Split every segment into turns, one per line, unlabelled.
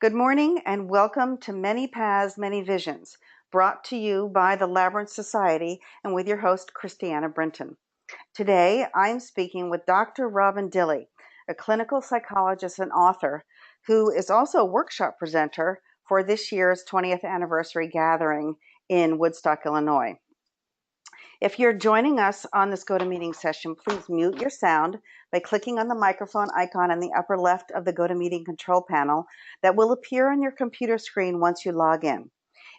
Good morning and welcome to Many Paths, Many Visions, brought to you by the Labyrinth Society and with your host, Christiana Brinton. Today, I'm speaking with Dr. Robin Dilley, a clinical psychologist and author who is also a workshop presenter for this year's 20th anniversary gathering in Woodstock, Illinois. If you're joining us on this GoToMeeting session, please mute your sound by clicking on the microphone icon in the upper left of the GoToMeeting control panel that will appear on your computer screen once you log in.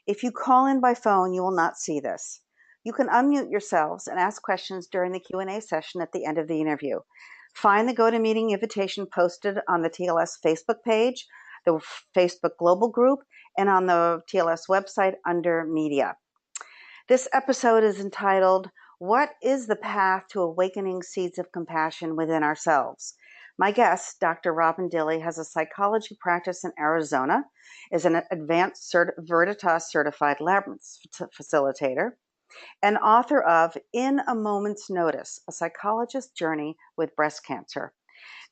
If you call in by phone, you will not see this. You can unmute yourselves and ask questions during the Q&A session at the end of the interview. Find the GoToMeeting invitation posted on the TLS Facebook page, the Facebook Global Group, and on the TLS website under Media. This episode is entitled, What is the Path to Awakening Seeds of Compassion Within Ourselves? My guest, Dr. Robin Dilley, has a psychology practice in Arizona, is an advanced Veritas certified labyrinth facilitator, and author of In a Moment's Notice, a psychologist's journey with breast cancer.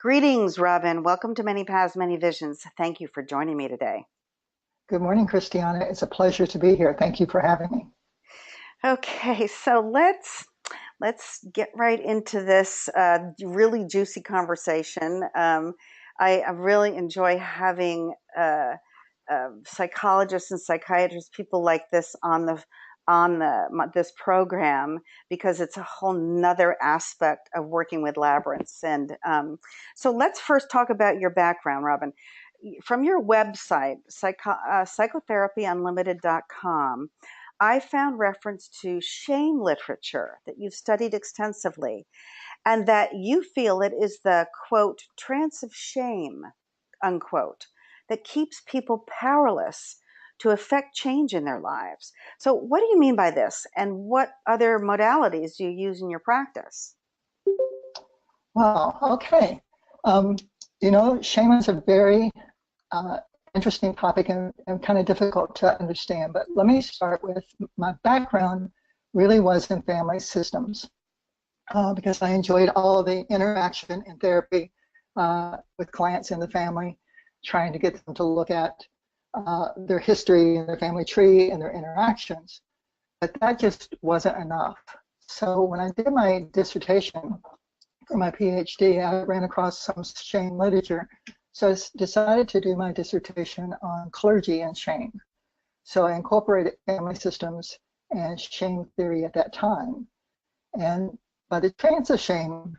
Greetings, Robin. Welcome to Many Paths, Many Visions. Thank you for joining me today.
Good morning, Christiana. It's a pleasure to be here. Thank you for having me.
Okay, so let's get right into this really juicy conversation. I really enjoy having psychologists and psychiatrists, people like this this program, because it's a whole nother aspect of working with labyrinths. And so let's first talk about your background, Robin. From your website, psychotherapyunlimited.com, I found reference to shame literature that you've studied extensively, and that you feel it is the, quote, trance of shame, unquote, that keeps people powerless to affect change in their lives. So what do you mean by this, and what other modalities do you use in your practice?
Wow, okay. Shame is a very interesting topic and kind of difficult to understand, but let me start with my background really was in family systems because I enjoyed all the interaction in therapy with clients in the family, trying to get them to look at their history and their family tree and their interactions, but that just wasn't enough. So when I did my dissertation for my PhD, I ran across some shame literature. So I decided to do my dissertation on clergy and shame. So I incorporated family systems and shame theory at that time. And by the trance of shame,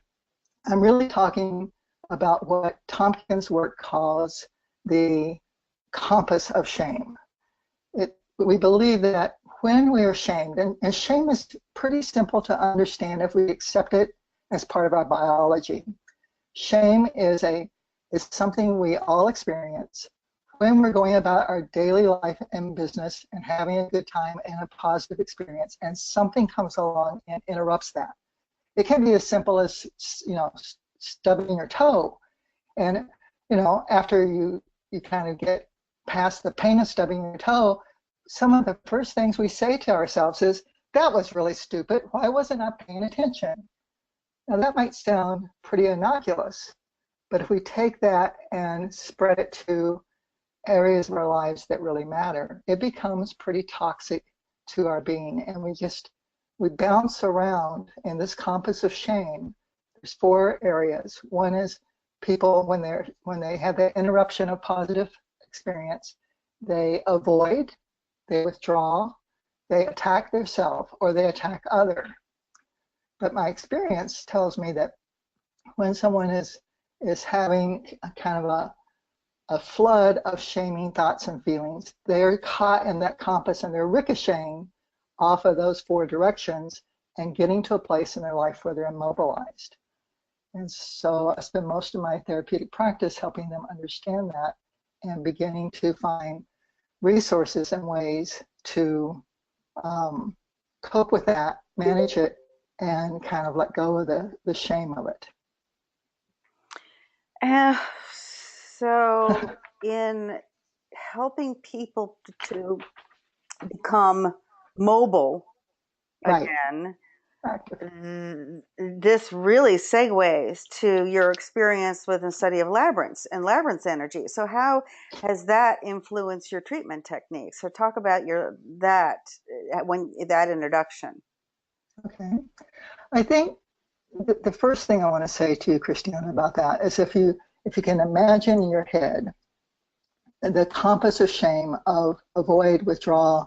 I'm really talking about what Tompkins' work calls the compass of shame. We believe that when we are shamed, and shame is pretty simple to understand if we accept it as part of our biology. Shame is something we all experience when we're going about our daily life and business and having a good time and a positive experience, and something comes along and interrupts that. It can be as simple as, stubbing your toe. And, after you kind of get past the pain of stubbing your toe, some of the first things we say to ourselves is, that was really stupid. Why wasn't I paying attention? Now that might sound pretty innocuous, but if we take that and spread it to areas of our lives that really matter, it becomes pretty toxic to our being. And we bounce around in this compass of shame. There's 4 areas. One is people, when they have that interruption of positive experience, they avoid, they withdraw, they attack their self, or they attack other. But my experience tells me that when someone is having a kind of a flood of shaming thoughts and feelings, they're caught in that compass and they're ricocheting off of those 4 directions and getting to a place in their life where they're immobilized. And so I spend most of my therapeutic practice helping them understand that and beginning to find resources and ways to cope with that, manage it, and kind of let go of the shame of it.
So in helping people to become mobile again, This really segues to your experience with the study of labyrinths and labyrinth energy. So how has that influenced your treatment techniques? So talk about that introduction.
Okay. I think the first thing I want to say to you, Christiana, about that is if you can imagine in your head the compass of shame of avoid, withdraw,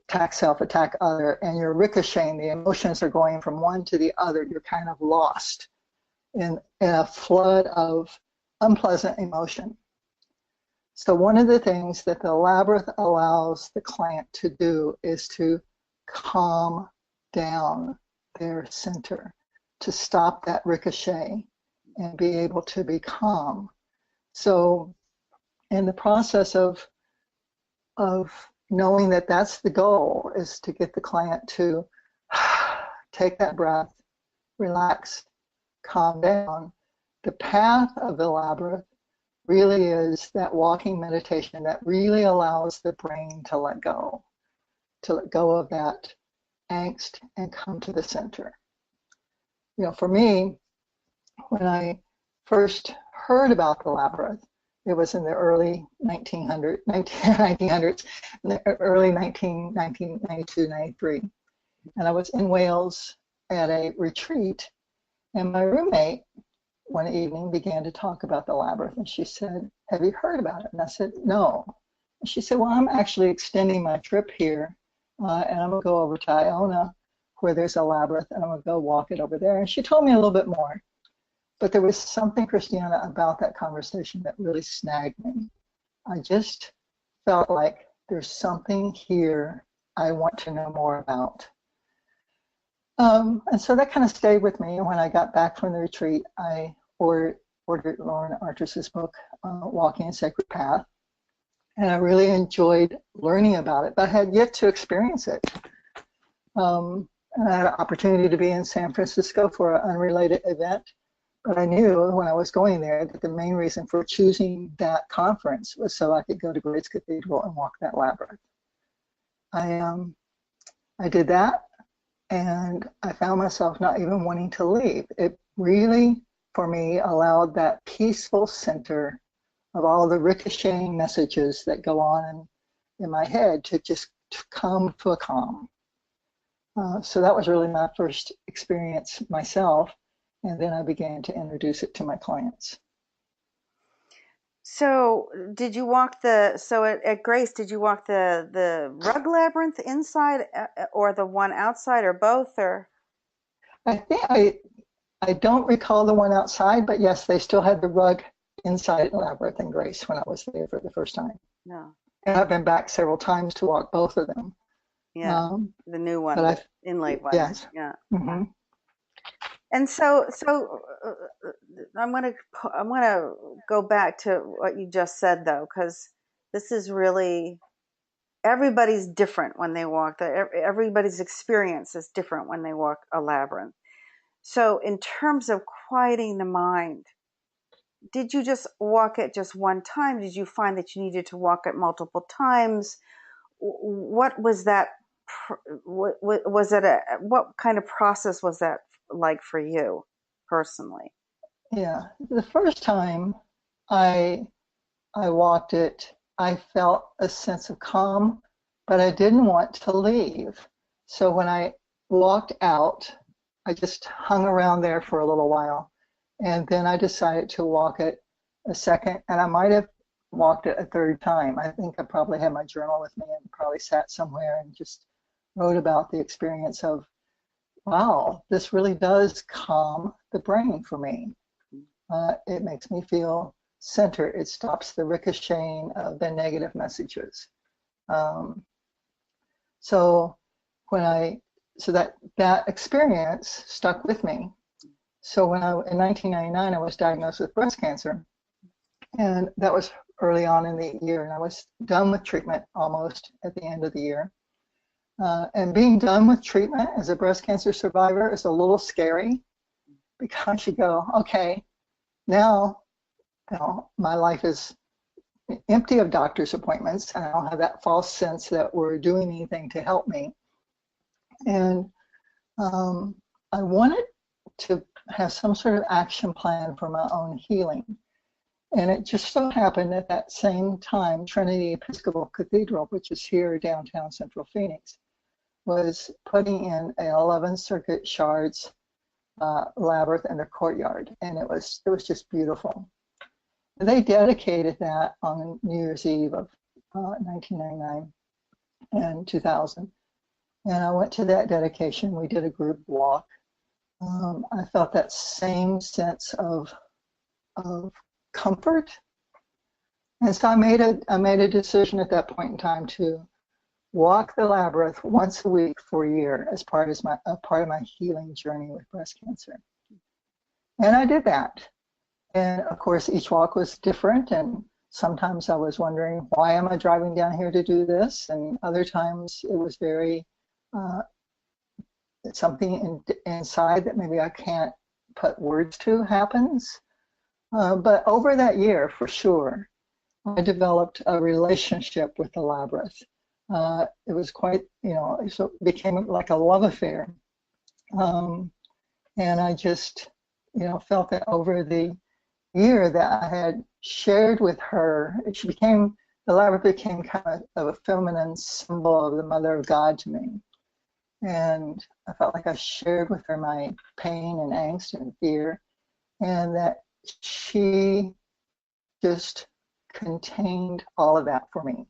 attack self, attack other, and you're ricocheting, the emotions are going from one to the other, you're kind of lost in a flood of unpleasant emotion. So one of the things that the labyrinth allows the client to do is to calm down their center, to stop that ricochet and be able to be calm. So in the process of knowing that that's the goal, is to get the client to take that breath, relax, calm down. The path of the labyrinth really is that walking meditation that really allows the brain to let go of that angst and come to the center. You know, for me, when I first heard about the labyrinth, it was in the early 1900s, early 1992, 93. And I was in Wales at a retreat, and my roommate one evening began to talk about the labyrinth, and she said, "Have you heard about it?" And I said, "No." And she said, "Well, I'm actually extending my trip here, and I'm gonna go over to Iona, where there's a labyrinth, and I'm gonna go walk it over there." And she told me a little bit more. But there was something, Christiana, about that conversation that really snagged me. I just felt like there's something here I want to know more about. And so that kind of stayed with me. And when I got back from the retreat, I ordered Lauren Artrus's book, Walking a Sacred Path. And I really enjoyed learning about it, but I had yet to experience it. And I had an opportunity to be in San Francisco for an unrelated event. But I knew when I was going there that the main reason for choosing that conference was so I could go to Grace Cathedral and walk that labyrinth. I did that, and I found myself not even wanting to leave. It really, for me, allowed that peaceful center of all the ricocheting messages that go on in my head to just come to a calm. So that was really my first experience myself. And then I began to introduce it to my clients.
So did you walk at Grace, did you walk the rug labyrinth inside or the one outside, or both? Or
I think I don't recall the one outside, but yes, they still had the rug inside Labyrinth and Grace when I was there for the first time.
No.
And I've been back several times to walk both of them.
Yeah, the new one, the inlaid one.
Yes.
Yeah.
Mm-hmm.
And so I'm gonna go back to what you just said, though, because this is really, everybody's different when they walk. Everybody's experience is different when they walk a labyrinth. So in terms of quieting the mind, did you just walk it just one time? Did you find that you needed to walk it multiple times? What was that? Was it what kind of process was that like for you personally?
Yeah, the first time I walked it, I felt a sense of calm, but I didn't want to leave. So when I walked out, I just hung around there for a little while. And then I decided to walk it a second, and I might have walked it a third time. I think I probably had my journal with me and probably sat somewhere and just wrote about the experience of, wow, this really does calm the brain for me. It makes me feel centered. It stops the ricocheting of the negative messages. So that experience stuck with me. So in 1999, I was diagnosed with breast cancer, and that was early on in the year, and I was done with treatment almost at the end of the year. And being done with treatment as a breast cancer survivor is a little scary, because you go, okay, now my life is empty of doctor's appointments, and I don't have that false sense that we're doing anything to help me. And I wanted to have some sort of action plan for my own healing. And it just so happened at that same time, Trinity Episcopal Cathedral, which is here downtown Central Phoenix, was putting in an 11 circuit shards labyrinth in their courtyard, and it was just beautiful. They dedicated that on New Year's Eve of 1999 and 2000, and I went to that dedication. We did a group walk. I felt that same sense of comfort, and so I made a decision at that point in time to walk the labyrinth once a week for a year as part of my healing journey with breast cancer. And I did that. And of course, each walk was different. And sometimes I was wondering, why am I driving down here to do this? And other times it was very something inside that maybe I can't put words to happens. But over that year, for sure, I developed a relationship with the labyrinth. It was quite, so it became like a love affair. And I just, felt that over the year that I had shared with her, the labyrinth became kind of a feminine symbol of the Mother of God to me. And I felt like I shared with her my pain and angst and fear, and that she just contained all of that for me.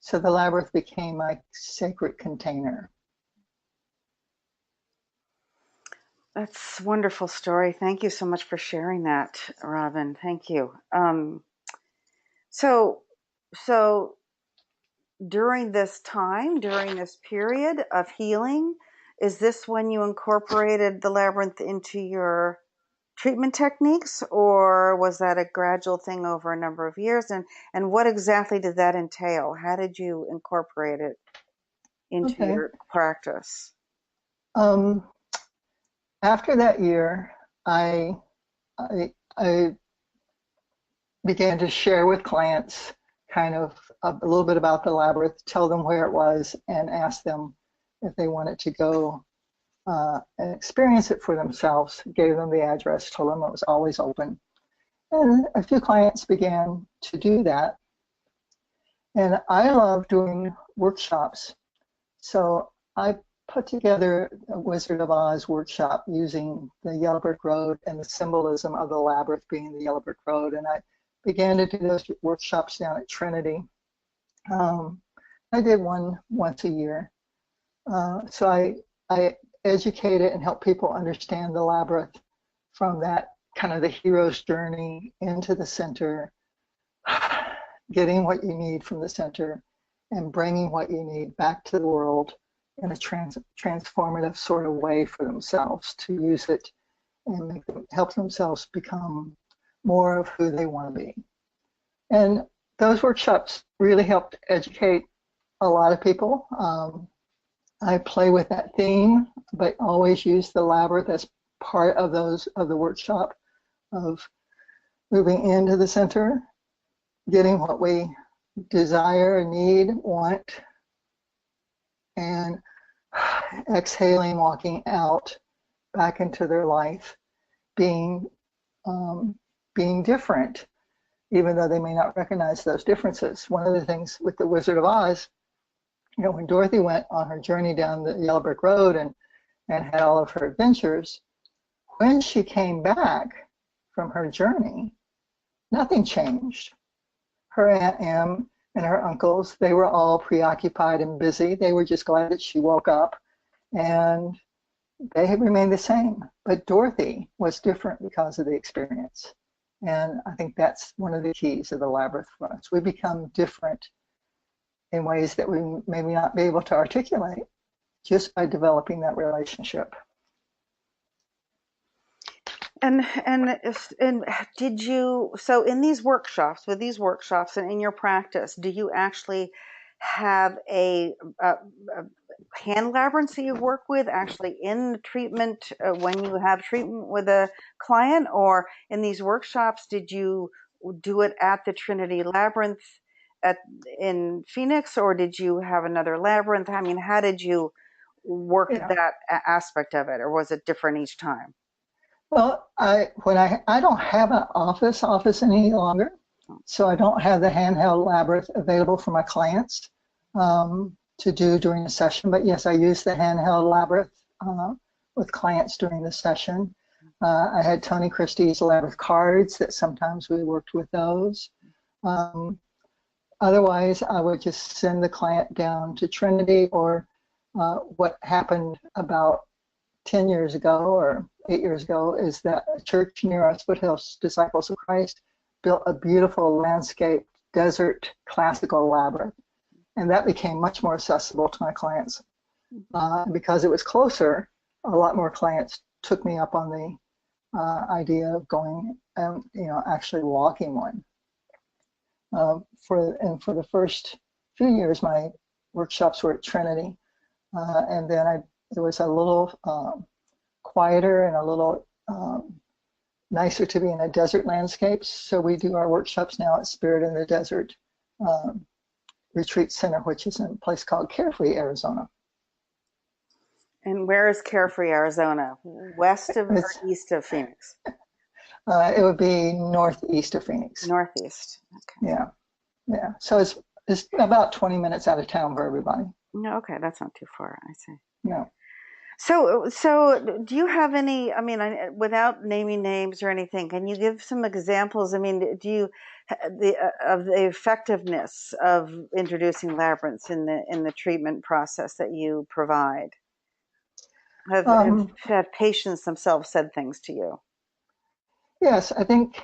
So the labyrinth became my sacred container.
That's a wonderful story. Thank you so much for sharing that, Robin. Thank you. So during this time, during this period of healing, is this when you incorporated the labyrinth into your treatment techniques, or was that a gradual thing over a number of years? And what exactly did that entail? How did you incorporate it into your practice?
After that year, I began to share with clients kind of a little bit about the labyrinth, tell them where it was, and ask them if they wanted to go and experience it for themselves. Gave them the address, told them it was always open. And a few clients began to do that. And I love doing workshops. So I put together a Wizard of Oz workshop using the Yellow Brick Road and the symbolism of the labyrinth being the Yellow Brick Road. And I began to do those workshops down at Trinity. I did one once a year. So I educated and helped people understand the labyrinth from that kind of the hero's journey into the center, getting what you need from the center and bringing what you need back to the world in a transformative sort of way for themselves to use it and help themselves become more of who they want to be. And those workshops really helped educate a lot of people. I play with that theme, but always use the labyrinth as part of the workshop of moving into the center, getting what we desire, need, want, and exhaling, walking out back into their life, being different, even though they may not recognize those differences. One of the things with the Wizard of Oz, when Dorothy went on her journey down the Yellow Brick Road and had all of her adventures, when she came back from her journey, nothing changed. Her Aunt Em and her uncles, they were all preoccupied and busy. They were just glad that she woke up, and they had remained the same. But Dorothy was different because of the experience. And I think that's one of the keys of the labyrinth for us. We become different in ways that we maybe not be able to articulate just by developing that relationship.
And did you, so in these workshops, and in your practice, do you actually have a hand labyrinth that you work with actually in the treatment when you have treatment with a client, or in these workshops, did you do it at the Trinity Labyrinth in Phoenix, or did you have another labyrinth? I mean, how did you worked
Yeah.
that aspect of it, or was it different each time?
Well, I don't have an office any longer, so I don't have the handheld labyrinth available for my clients to do during the session. But yes, I use the handheld labyrinth with clients during the session. I had Tony Christie's labyrinth cards that sometimes we worked with those. Otherwise, I would just send the client down to Trinity, or what happened about 10 years ago or 8 years ago is that a church near us, Foothills Disciples of Christ, built a beautiful landscape desert classical labyrinth. And that became much more accessible to my clients. Because it was closer, a lot more clients took me up on the idea of going and actually walking one. For the first few years, my workshops were at Trinity, and then it was a little quieter and a little nicer to be in a desert landscape. So we do our workshops now at Spirit in the Desert Retreat Center, which is in a place called Carefree, Arizona.
And where is Carefree, Arizona? West of or east of Phoenix?
It would be northeast of Phoenix.
Northeast. Okay.
Yeah. So it's about 20 minutes out of town for everybody.
No, okay, that's not too far. I see.
No.
So do you have any? I mean, without naming names or anything, can you give some examples? I mean, do you of the effectiveness of introducing labyrinths in the treatment process that you provide? Have patients themselves said things to you?
Yes, I think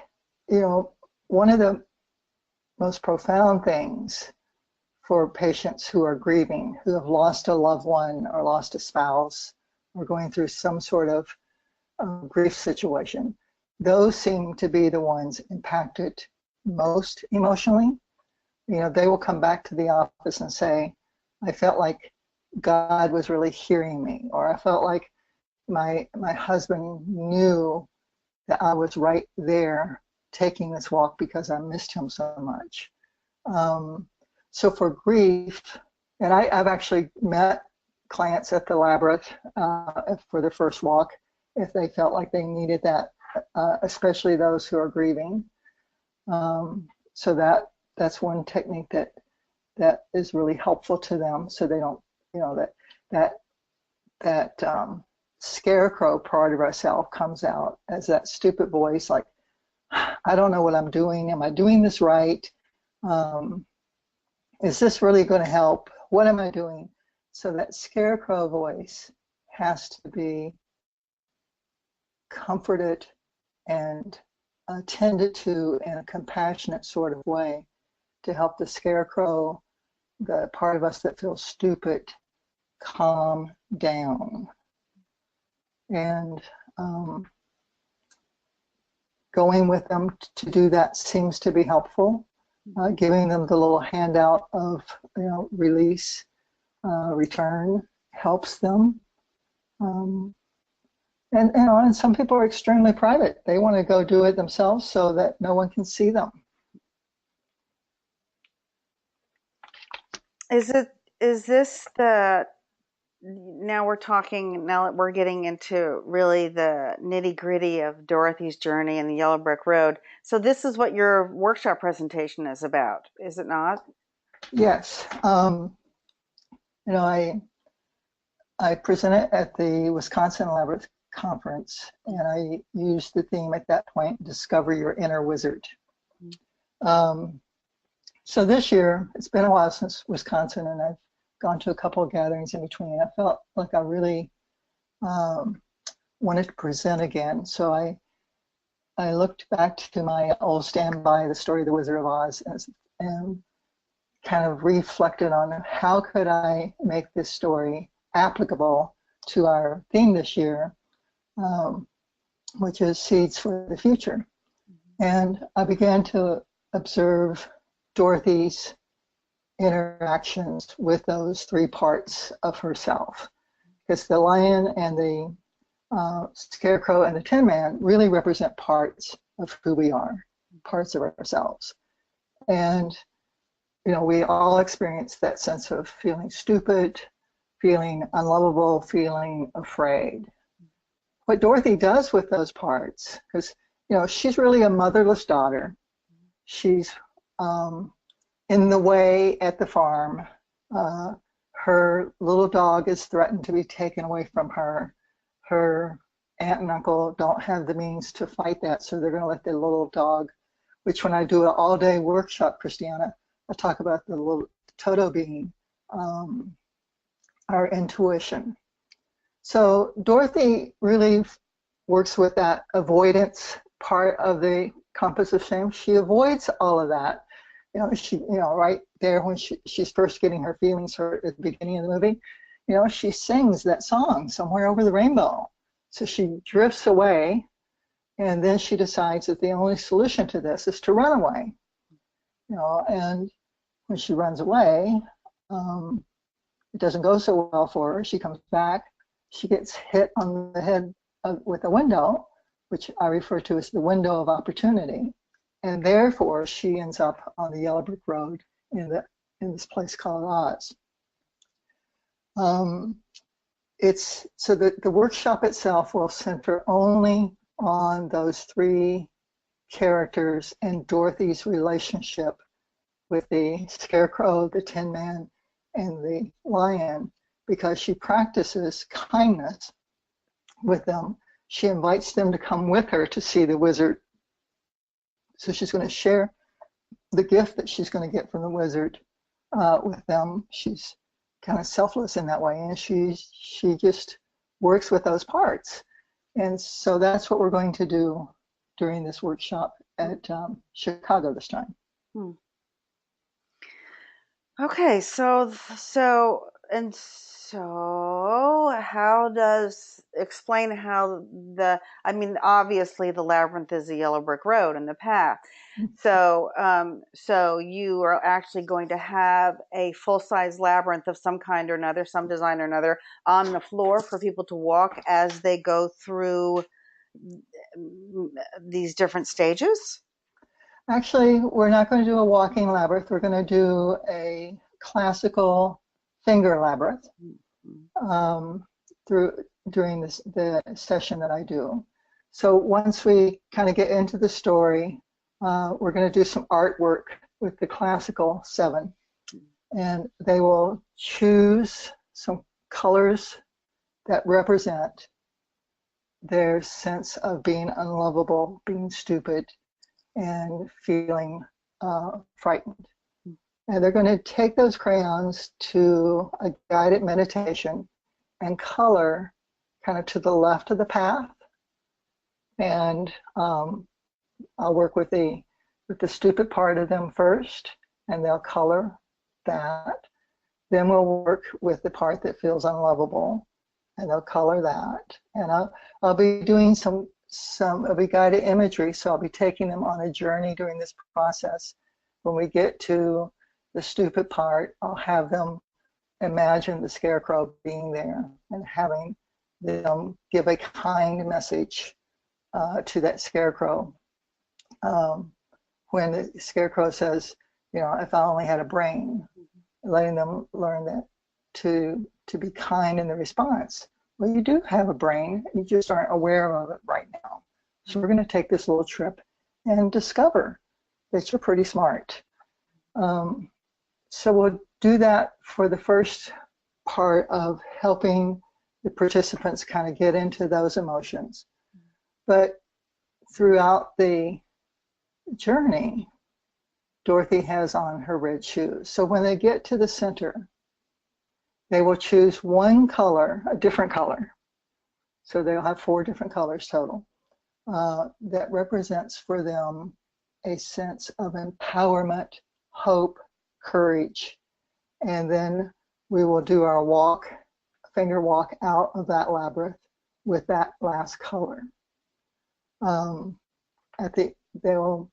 one of the most profound things for patients who are grieving, who have lost a loved one or lost a spouse, or going through some sort of grief situation, those seem to be the ones impacted most emotionally. They will come back to the office and say, I felt like God was really hearing me, or I felt like my husband knew that I was right there taking this walk because I missed him so much. So for grief, and I've actually met clients at the Labyrinth for their first walk if they felt like they needed that, especially those who are grieving. So that's one technique that is really helpful to them, so they don't, that scarecrow part of ourselves comes out as that stupid voice, like, I don't know what I'm doing. Am I doing this right? Is this really going to help? What am I doing? So that scarecrow voice has to be comforted and attended to in a compassionate sort of way to help the scarecrow, the part of us that feels stupid, calm down. And going with them to do that seems to be helpful. Giving them the little handout of release, return helps them. And some people are extremely private. They want to go do it themselves so that no one can see them.
Is this now we're getting into really the nitty-gritty of Dorothy's journey and the Yellow Brick Road. So this is what your workshop presentation is about, is it not?
Yes. I presented at the Wisconsin Labyrinth Conference, and I used the theme at that point, Discover Your Inner Wizard. So this year, it's been a while since Wisconsin, and I've gone to a couple of gatherings in between. I felt like I really wanted to present again. So I looked back to my old standby, The Story of the Wizard of Oz, and kind of reflected on how could I make this story applicable to our theme this year, which is Seeds for the Future. And I began to observe Dorothy's interactions with those three parts of herself, because the lion and the scarecrow and the tin man really represent parts of who we are, parts of ourselves. And we all experience that sense of feeling stupid, feeling unlovable, feeling afraid. What Dorothy does with those parts, because she's really a motherless daughter. She's in the way at the farm. Her little dog is threatened to be taken away from her. Her aunt and uncle don't have the means to fight that, so they're going to let their little dog, which when I do an all-day workshop, Christiana, I talk about the little Toto being our intuition. So Dorothy really works with that avoidance part of the compass of shame. She avoids all of that. Right there when she's first getting her feelings hurt at the beginning of the movie, she sings that song, Somewhere Over the Rainbow. So she drifts away, and then she decides that the only solution to this is to run away. And when she runs away, it doesn't go so well for her. She comes back, she gets hit on the head with a window, which I refer to as the window of opportunity. And therefore, she ends up on the yellow brick road in this place called Oz. So the workshop itself will center only on those three characters and Dorothy's relationship with the Scarecrow, the Tin Man, and the Lion, because she practices kindness with them. She invites them to come with her to see the wizard. So she's going to share the gift that she's going to get from the wizard with them. She's kind of selfless in that way, and she just works with those parts. And so that's what we're going to do during this workshop at Chicago this time.
Okay, so how does explain how obviously the labyrinth is a yellow brick road in the path. So you are actually going to have a full-size labyrinth of some kind or another, some design or another, on the floor for people to walk as they go through these different stages?
Actually, we're not going to do a walking labyrinth. We're going to do a classical finger labyrinth during the session that I do. So once we kind of get into the story, we're going to do some artwork with the classical 7, and they will choose some colors that represent their sense of being unlovable, being stupid, and feeling frightened. And they're going to take those crayons to a guided meditation and color kind of to the left of the path. And I'll work with the stupid part of them first, and they'll color that. Then we'll work with the part that feels unlovable, and they'll color that. And I'll be doing some it'll be guided imagery, so I'll be taking them on a journey during this process. When we get to the stupid part, I'll have them imagine the Scarecrow being there and having them give a kind message to that Scarecrow. When the Scarecrow says, if I only had a brain, letting them learn that to be kind in the response. Well, you do have a brain, you just aren't aware of it right now. So we're going to take this little trip and discover that you're pretty smart. So we'll do that for the first part of helping the participants kind of get into those emotions. But throughout the journey, Dorothy has on her red shoes. So when they get to the center, they will choose one color, a different color. So they'll have 4 different colors total. That represents for them a sense of empowerment, hope, courage. And then we will do our finger walk out of that labyrinth with that last color. They'll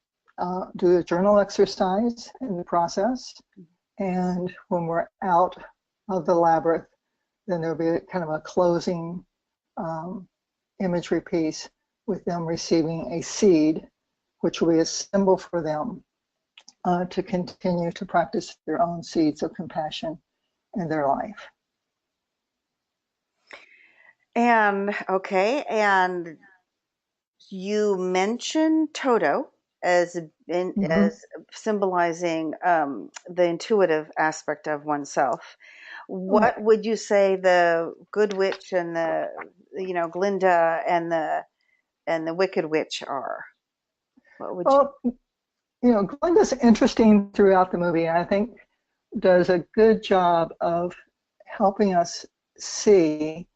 do a journal exercise in the process. And when we're out of the labyrinth, then there'll be kind of a closing imagery piece with them receiving a seed, which will be a symbol for them to continue to practice their own seeds of compassion in their life.
And okay, and you mentioned Toto as
Mm-hmm.
as symbolizing the intuitive aspect of oneself.
Right.
What would you say the good witch and the Glinda and the wicked witch are? What would you?
Well, Glenda's interesting throughout the movie, and I think does a good job of helping us see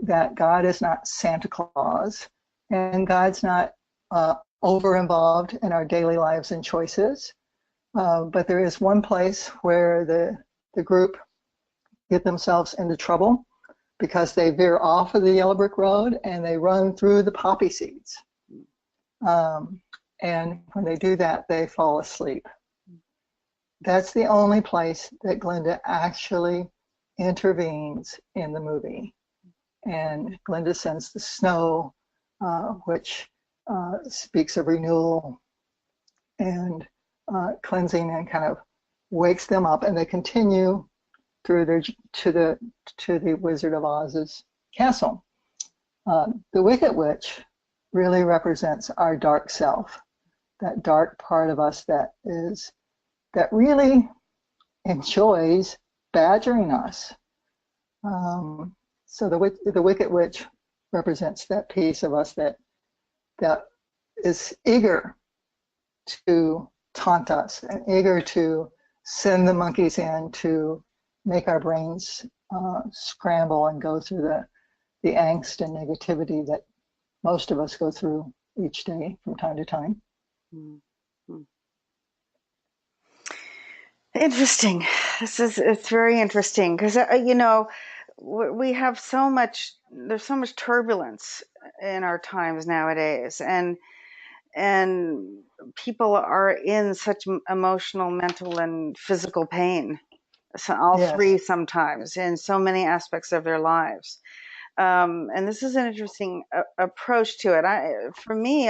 that God is not Santa Claus and God's not over involved in our daily lives and choices. But there is one place where the group get themselves into trouble because they veer off of the yellow brick road and they run through the poppy seeds. Um, and when they do that, they fall asleep. That's the only place that Glinda actually intervenes in the movie. And Glinda sends the snow, which speaks of renewal and cleansing, and kind of wakes them up, and they continue through to the Wizard of Oz's castle. The Wicked Witch really represents our dark self, that dark part of us that really enjoys badgering us. So the Wicked Witch represents that piece of us that is eager to taunt us and eager to send the monkeys in to make our brains scramble and go through the angst and negativity that most of us go through each day from time to time.
Mm-hmm. Interesting. It's very interesting because we have there's so much turbulence in our times nowadays, and people are in such emotional, mental, and physical pain. So all
Yes.
three sometimes in so many aspects of their lives. And this is an interesting approach to it. For me,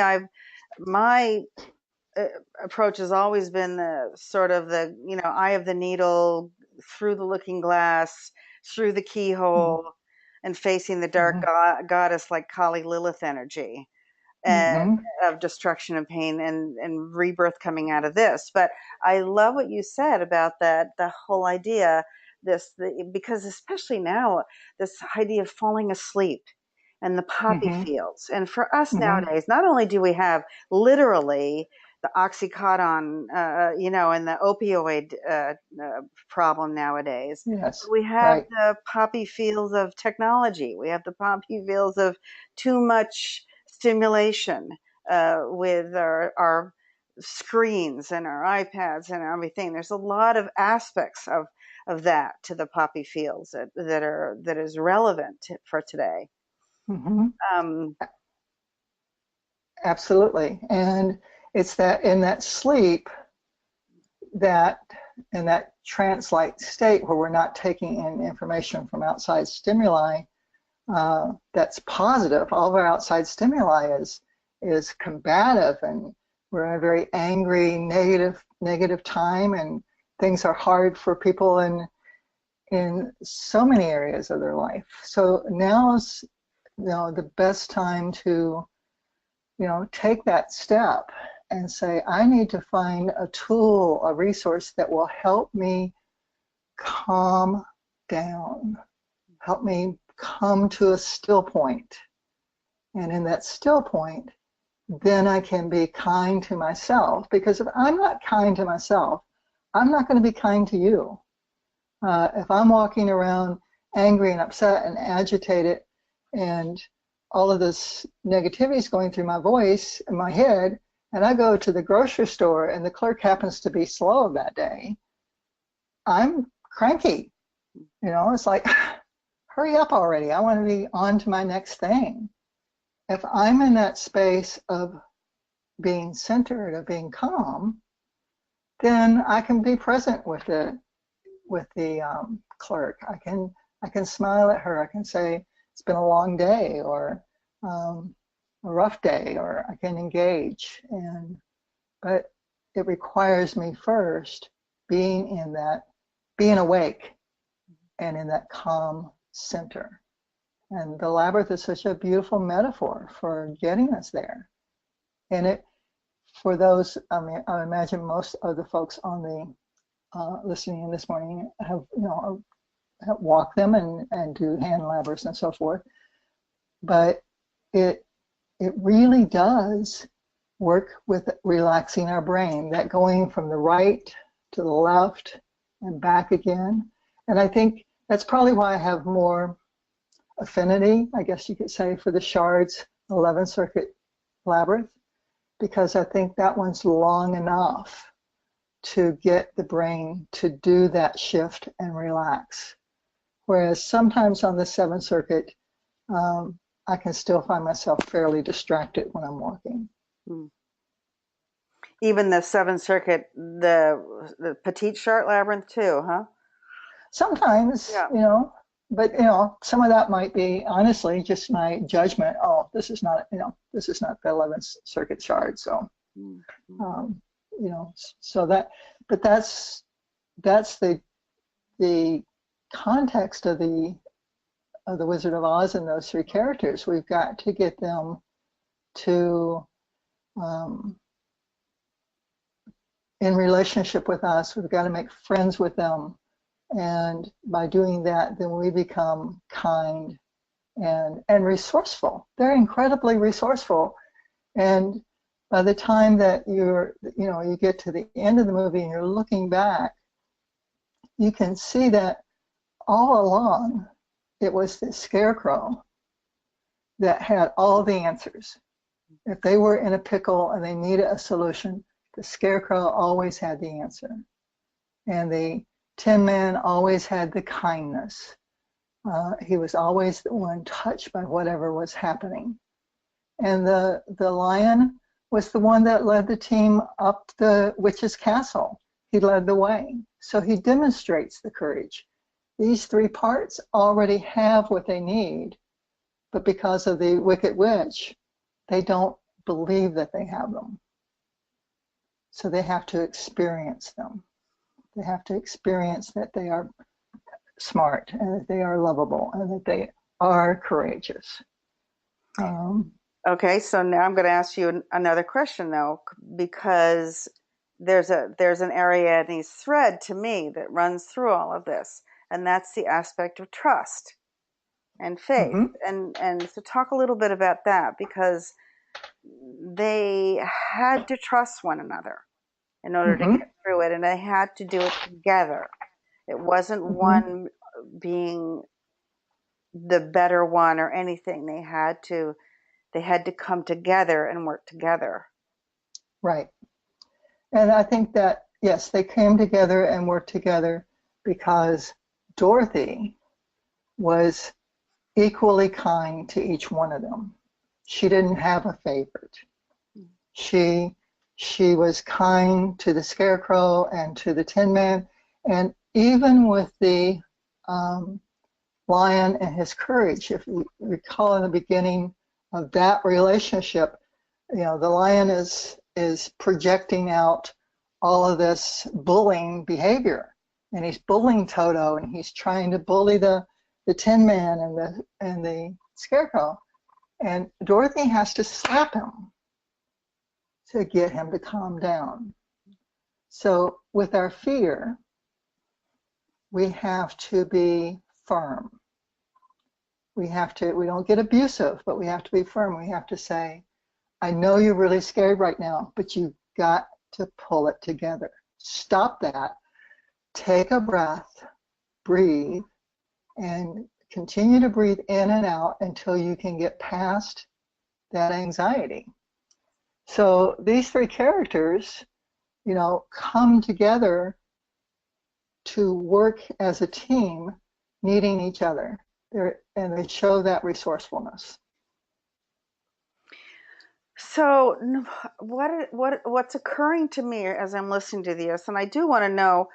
my approach has always been the sort of the eye of the needle, through the looking glass, through the
Mm-hmm.
keyhole, and facing the dark goddess like Kali Lilith energy and
Mm-hmm.
of destruction and pain and rebirth coming out of this. But I love what you said about that, the whole idea, because especially now, this idea of falling asleep and the poppy
Mm-hmm.
fields. And for us
Mm-hmm.
nowadays, not only do we have literally the Oxycontin, and the opioid problem nowadays,
Yes.
but we have
Right.
the poppy fields of technology. We have the poppy fields of too much stimulation with our screens and our iPads and everything. There's a lot of aspects of that to the poppy fields that is relevant for today.
Mm-hmm.
Um,
Absolutely. And it's that in that sleep, that in that trance-like state where we're not taking in information from outside stimuli, that's positive. All of our outside stimuli is combative, and we're in a very angry, negative time, and things are hard for people in so many areas of their life. So now is the best time to take that step and say, I need to find a tool, a resource that will help me calm down, help me come to a still point. And in that still point, then I can be kind to myself. Because if I'm not kind to myself, I'm not going to be kind to you. If I'm walking around angry and upset and agitated, and all of this negativity is going through my voice and my head, and I go to the grocery store and the clerk happens to be slow that day, I'm cranky. It's like, hurry up already. I want to be on to my next thing. If I'm in that space of being centered, of being calm, then I can be present with the clerk. I can smile at her. I can say it's been a long day, or a rough day, or I can engage. But it requires me first being awake and in that calm center. And the labyrinth is such a beautiful metaphor for getting us there. And it, for those, I mean, I imagine most of the folks on the listening in this morning have, have walked them and do hand labyrinths and so forth. But it really does work with relaxing our brain, that going from the right to the left and back again. And I think that's probably why I have more affinity, I guess you could say, for the Shards 11th Circuit Labyrinth, because I think that one's long enough to get the brain to do that shift and relax. Whereas sometimes on the 7th Circuit, I can still find myself fairly distracted when I'm walking.
Even the 7th Circuit, the Petite Chart Labyrinth too, huh?
Sometimes,
yeah.
But some of that might be honestly just my judgment. Oh, this is not the 11th Circuit Shard. So, so that, but that's the context of the Wizard of Oz and those three characters. We've got to get them to in relationship with us. We've got to make friends with them. And by doing that, then we become kind and resourceful. They're incredibly resourceful. And by the time that you get to the end of the movie and you're looking back, you can see that all along it was the Scarecrow that had all the answers. If they were in a pickle and they needed a solution, the Scarecrow always had the answer. And the Tin Man always had the kindness. He was always the one touched by whatever was happening. And the lion was the one that led the team up the witch's castle. He led the way. So he demonstrates the courage. These three parts already have what they need, but because of the Wicked Witch, they don't believe that they have them. So they have to experience them. They have to experience that they are smart and that they are lovable and that they are courageous.
Okay, so now I'm going to ask you another question, though, because there's an Ariadne thread to me that runs through all of this, and that's the aspect of trust and faith. And so talk a little bit about that, because they had to trust one another in order to get through it, and they had to do it together. It wasn't one being the better one or anything. They had to come together and work together.
Right. And I think that, yes, they came together and worked together because Dorothy was equally kind to each one of them. She didn't have a favorite. She was kind to the Scarecrow and to the Tin Man, and even with the lion and his courage. If you recall in the beginning of that relationship, the lion is projecting out all of this bullying behavior, and he's bullying Toto, and he's trying to bully the Tin Man and the Scarecrow, and Dorothy has to slap him to get him to calm down. So with our fear, we have to be firm. We don't get abusive, but we have to be firm. We have to say, I know you're really scared right now, but you've got to pull it together. Stop that. Take a breath, breathe, and continue to breathe in and out until you can get past that anxiety. So these three characters, come together to work as a team, needing each other. And they show that resourcefulness.
So what's occurring to me as I'm listening to this, and I do want to know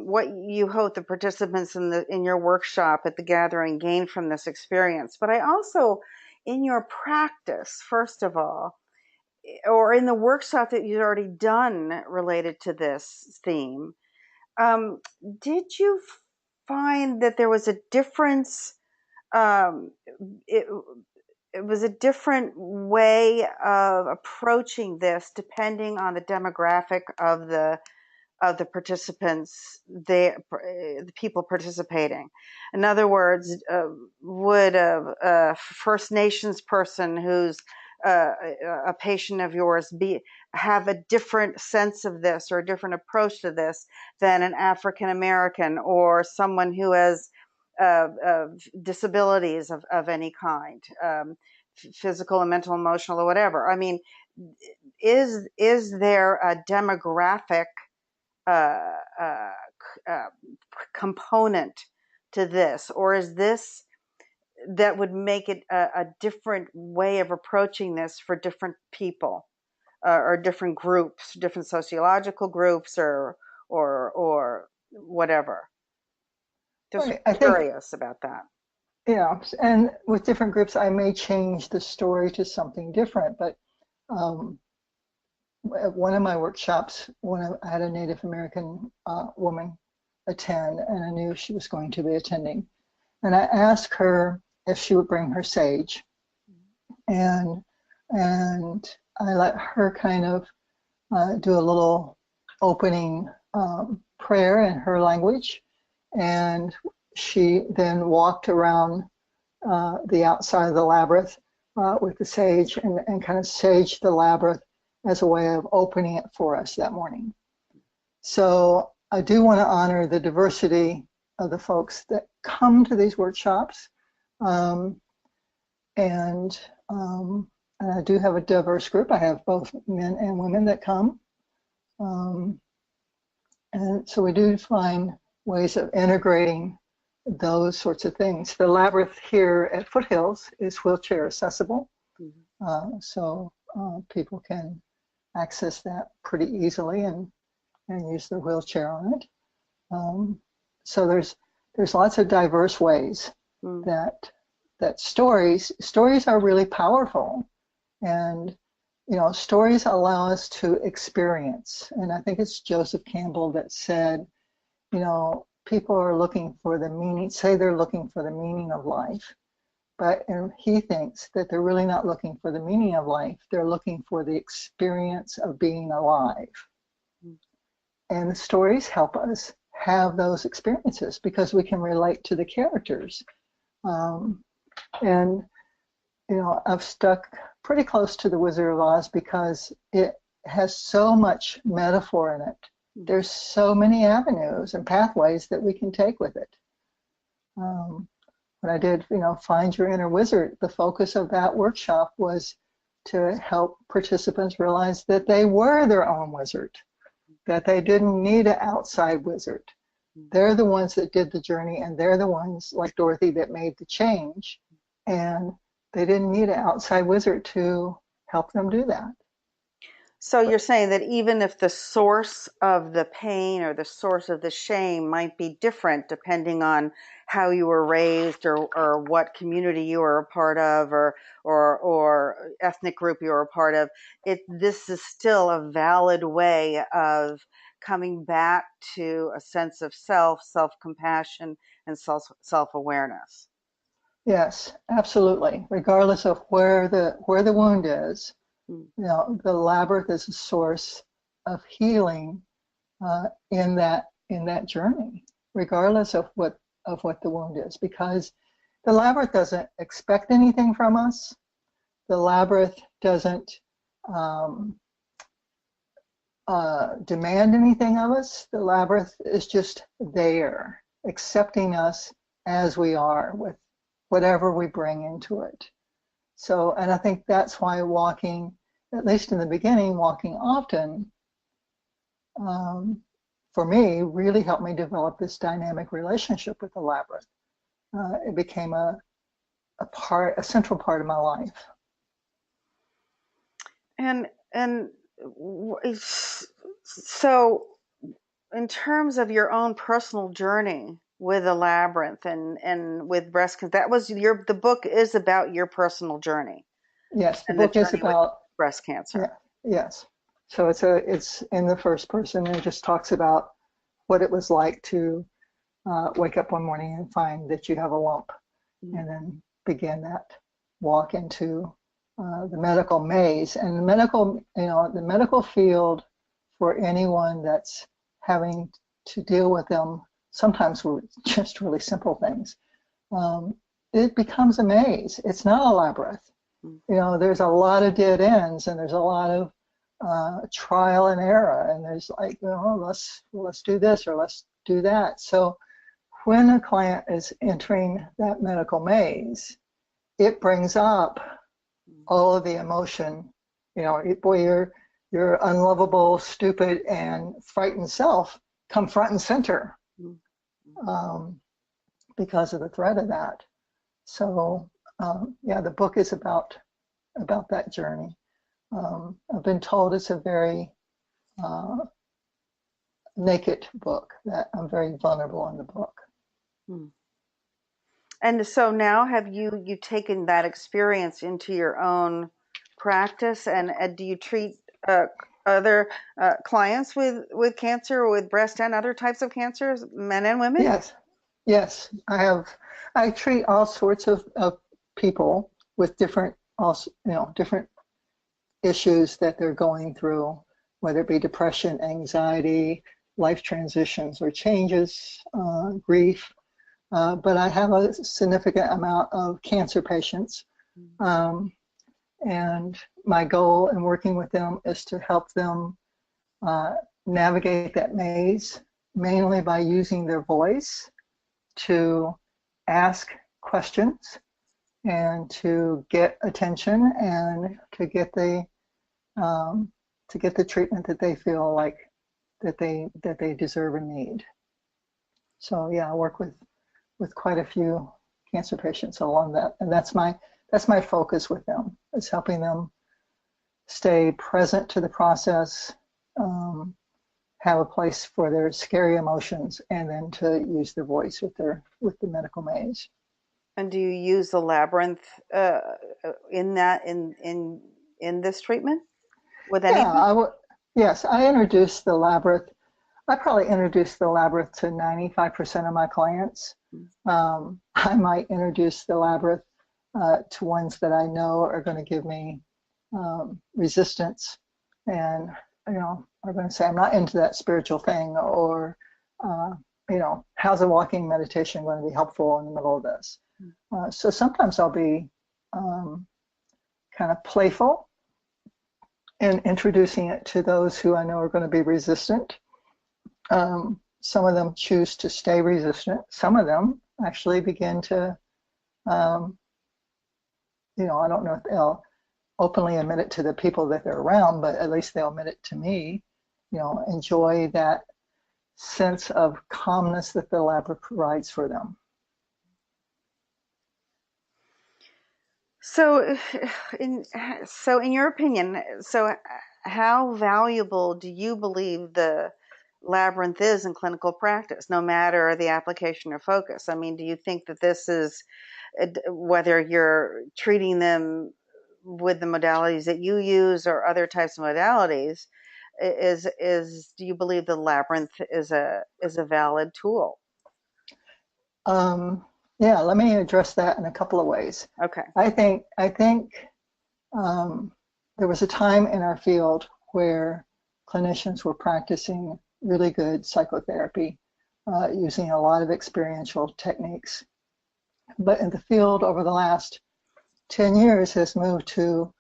what you hope the participants in your workshop at the gathering gain from this experience. But I also, in your practice, first of all, or in the workshop that you've already done related to this theme, did you find that there was a difference um, it, it was a different way of approaching this depending on the demographic of the participants, the people participating. In other words, would a First Nations person who's a patient of yours have a different sense of this or a different approach to this than an African American or someone who has disabilities of any kind, physical and mental, emotional, or whatever? I mean, is there a demographic uh, uh, uh, component to this, or is this that would make it a different way of approaching this for different people, or different groups, different sociological groups, or whatever? Just
Right. I think,
curious about that.
yeah, and with different groups, I may change the story to something different. But um, at one of my workshops, when I had a Native American woman attend, and I knew she was going to be attending, and I asked her if she would bring her sage, and I let her kind of do a little opening prayer in her language, and she then walked around the outside of the labyrinth with the sage and kind of saged the labyrinth as a way of opening it for us that morning. So I do want to honor the diversity of the folks that come to these workshops. Um, and, um, and I do have a diverse group. I have both men and women that come. Um, and so we do find ways of integrating those sorts of things. The labyrinth here at Foothills is wheelchair accessible.
Mm-hmm.
So people can access that pretty easily and use their wheelchair on it. So there's lots of diverse ways that stories are really powerful, and stories allow us to experience. And I think it's Joseph Campbell that said, people are looking for the meaning, say they're looking for the meaning of life, and he thinks that they're really not looking for the meaning of life, they're looking for the experience of being alive. And the stories help us have those experiences because we can relate to the characters. And I've stuck pretty close to the Wizard of Oz because it has so much metaphor in it. There's so many avenues and pathways that we can take with it. When I did, Find Your Inner Wizard, the focus of that workshop was to help participants realize that they were their own wizard, that they didn't need an outside wizard. They're the ones that did the journey, and they're the ones, like Dorothy, that made the change. And they didn't need an outside wizard to help them do that.
So you're saying that even if the source of the pain or the source of the shame might be different depending on how you were raised or what community you were a part of or ethnic group you were a part of, this is still a valid way of coming back to a sense of self-compassion, and self-awareness.
Yes, absolutely. Regardless of where the wound is, the labyrinth is a source of healing in that journey, regardless of what the wound is, because the labyrinth doesn't expect anything from us. The labyrinth doesn't demand anything of us. The labyrinth is just there, accepting us as we are with whatever we bring into it. So, and I think that's why walking, at least in the beginning, walking often, for me, really helped me develop this dynamic relationship with the labyrinth. It became a central part of my life.
And so, in terms of your own personal journey with the labyrinth and with breast cancer, the book is about your personal journey.
Yes, the book is about
breast cancer.
Yeah, yes. So it's in the first person, and it just talks about what it was like to wake up one morning and find that you have a lump and then begin that walk into the medical maze. And the medical field, for anyone that's having to deal with them, sometimes with just really simple things, it becomes a maze. It's not a labyrinth. There's a lot of dead ends, and there's a lot of trial and error, and there's like, let's do this or let's do that. So when a client is entering that medical maze, it brings up all of the emotion. Boy, your unlovable, stupid, and frightened self come front and center because of the threat of that. So the book is about that journey. I've been told it's a very naked book, that I'm very vulnerable in the book.
And so now have you taken that experience into your own practice, and do you treat other clients with cancer, or with breast and other types of cancers, men and women?
Yes, I treat all sorts of people with different issues that they're going through, whether it be depression, anxiety, life transitions or changes, grief. But I have a significant amount of cancer patients. And my goal in working with them is to help them navigate that maze, mainly by using their voice to ask questions and to get attention and to get the treatment that they feel like that they deserve and need. So I work with quite a few cancer patients along that, and that's my focus with them, is helping them stay present to the process, have a place for their scary emotions, and then to use their voice with the medical maze.
And do you use the labyrinth in this treatment with anything?
Yes, I introduced the labyrinth. I probably introduced the labyrinth to 95% of my clients. I might introduce the labyrinth to ones that I know are going to give me resistance, and are going to say, I'm not into that spiritual thing, or how's a walking meditation going to be helpful in the middle of this? So sometimes I'll be kind of playful in introducing it to those who I know are going to be resistant. Some of them choose to stay resistant. Some of them actually begin to, I don't know if they'll openly admit it to the people that they're around, but at least they'll admit it to me, enjoy that sense of calmness that the labyrinth provides for them.
So in your opinion, how valuable do you believe the labyrinth is in clinical practice, no matter the application or focus? I mean, do you think that this is, whether you're treating them with the modalities that you use or other types of modalities, do you believe the labyrinth is a valid tool?
Let me address that in a couple of ways.
Okay.
I think there was a time in our field where clinicians were practicing really good psychotherapy, using a lot of experiential techniques. But in the field over the last 10 years has moved to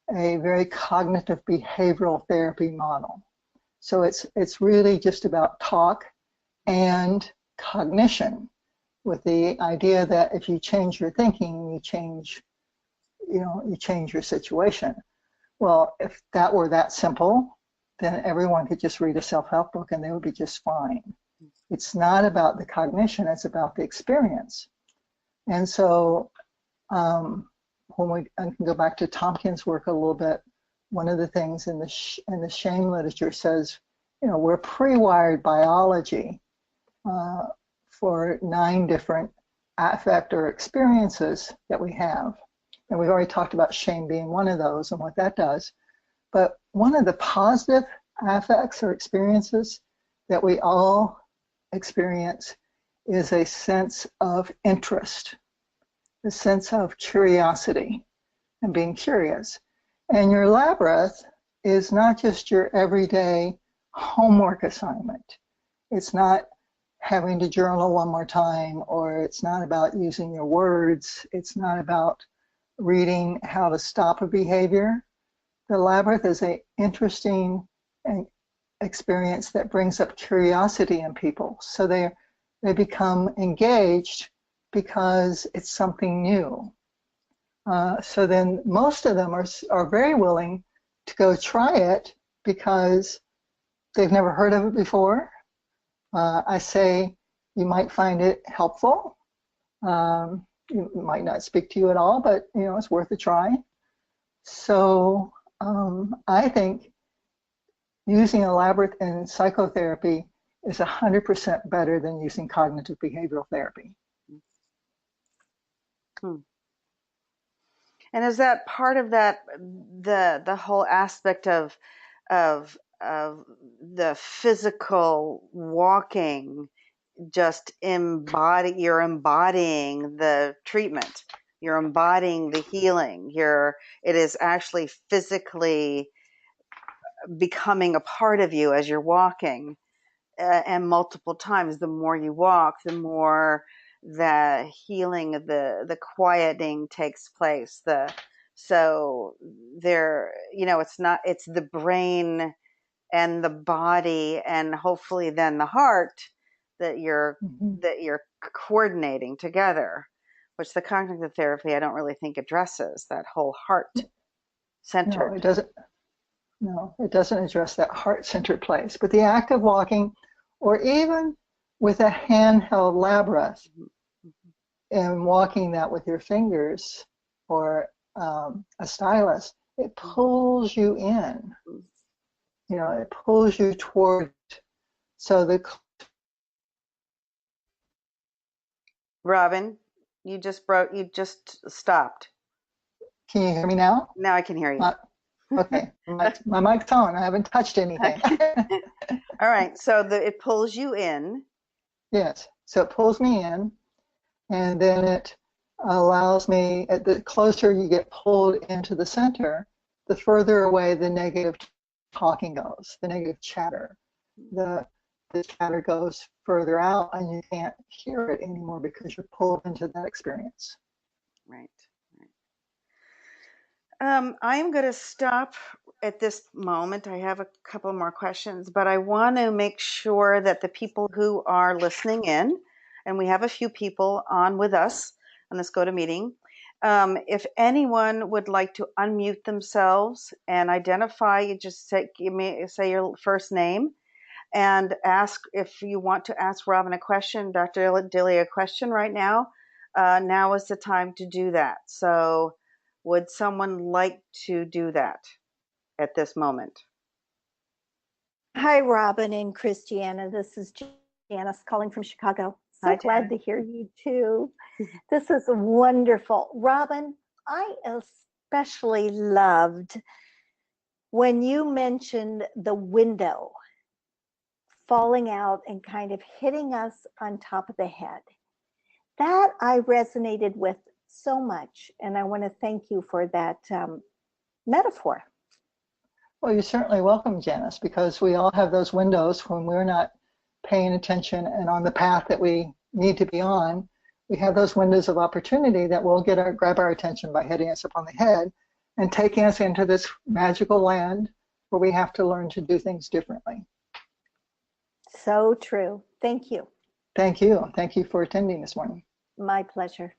a very cognitive behavioral therapy model. So it's really just about talk and cognition, with the idea that if you change your thinking, you change your situation. Well, if that were that simple, then everyone could just read a self-help book and they would be just fine. It's not about the cognition, it's about the experience. And so I can go back to Tompkins' work a little bit. One of the things in the shame literature says, we're pre-wired biology for 9 different affect or experiences that we have. And we've already talked about shame being one of those and what that does. But one of the positive affects or experiences that we all experience is a sense of interest. the sense of curiosity and being curious. And your labyrinth is not just your everyday homework assignment. It's not having to journal one more time, or it's not about using your words. It's not about reading how to stop a behavior. The labyrinth is an interesting experience that brings up curiosity in people. So they become engaged because it's something new. So then most of them are very willing to go try it because they've never heard of it before. I say you might find it helpful. It might not speak to you at all, but it's worth a try. So I think using a labyrinth in psychotherapy is 100% better than using cognitive behavioral therapy.
And is that part of that the whole aspect of the physical walking? Just you're embodying the treatment, you're embodying the healing, it is actually physically becoming a part of you as you're walking, and multiple times. The more you walk, the more the healing, the quieting takes place. So there, it's the brain and the body, and hopefully then the heart that you're coordinating together, which the cognitive therapy I don't really think addresses that whole heart centered.
No, it doesn't address that heart-centered place. But the act of walking, or even with a handheld labyrinth, and walking that with your fingers or a stylus, it pulls you in. It pulls you toward. So
Robin, you just stopped.
Can you hear me now?
Now I can hear you.
Okay, my mic's on. I haven't touched anything.
All right, so it pulls you in.
Yes, so it pulls me in, and then it allows me, the closer you get pulled into the center, the further away the negative talking goes, the negative chatter. The chatter goes further out, and you can't hear it anymore because you're pulled into that experience.
Right. I'm going to stop at this moment. I have a couple more questions, but I want to make sure that the people who are listening in, and we have a few people on with us on this GoToMeeting, if anyone would like to unmute themselves and identify, you just say your first name and ask if you want to ask Robin a question, Dr. Dilley a question right now. Now is the time to do that. So would someone like to do that at this moment?
Hi, Robin and Christiana. This is Janice calling from Chicago. So glad to hear you too. This is wonderful. Robin, I especially loved when you mentioned the window falling out and kind of hitting us on top of the head. That I resonated with so much, and I want to thank you for that metaphor.
Well, you're certainly welcome, Janice, because we all have those windows when we're not paying attention and on the path that we need to be on. We have those windows of opportunity that will grab our attention by hitting us upon the head and taking us into this magical land where we have to learn to do things differently.
So true. Thank you.
Thank you. Thank you for attending this morning.
My pleasure.